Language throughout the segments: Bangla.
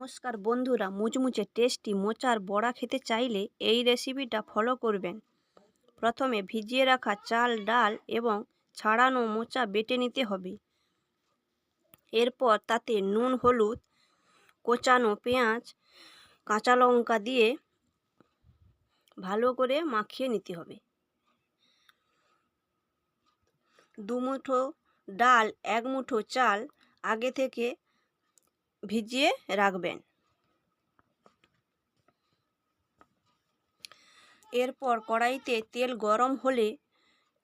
নমস্কার বন্ধুরা, মুচমুচে টেস্টি মোচার বড়া খেতে চাইলে এই রেসিপিটা ফলো করবেন। প্রথমে ভিজিয়ে রাখা চাল, ডাল এবং ছাড়ানো মোচা বেটে নিতে হবে। এরপর তাতে নুন, হলুদ, কোচানো পেঁয়াজ, কাঁচা লঙ্কা দিয়ে ভালো করে মাখিয়ে নিতে হবে। 2 মুঠো ডাল, 1 মুঠো চাল আগে থেকে ভিজিয়ে রাখবেন। এরপর কড়াইতে তেল গরম হলে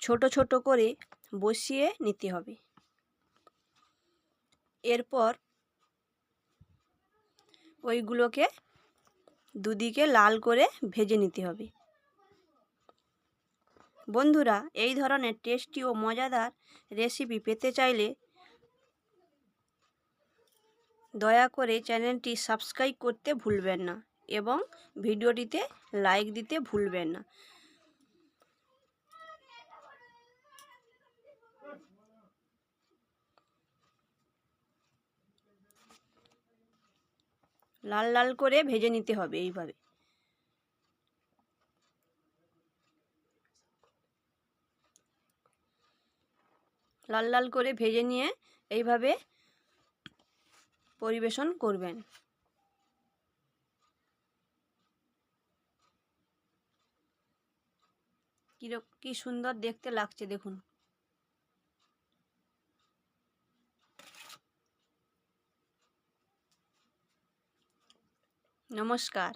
ছোট ছোট করে বসিয়ে নিতে হবে। এরপর ওইগুলোকে দুদিকে লাল করে ভেজে নিতে হবে। বন্ধুরা, এই ধরনের টেস্টি ও মজাদার রেসিপি পেতে চাইলে দয়া করে চ্যানেলটি সাবস্ক্রাইব করতে ভুলবেন না এবং ভিডিওটিতে লাইক দিতে ভুলবেন না। লাল লাল করে ভেজে নিতে হবে। এইভাবে লাল লাল করে ভেজে নিয়ে এইভাবে পরিবেশন করবেন। কি সুন্দর দেখতে লাগছে দেখুন। নমস্কার।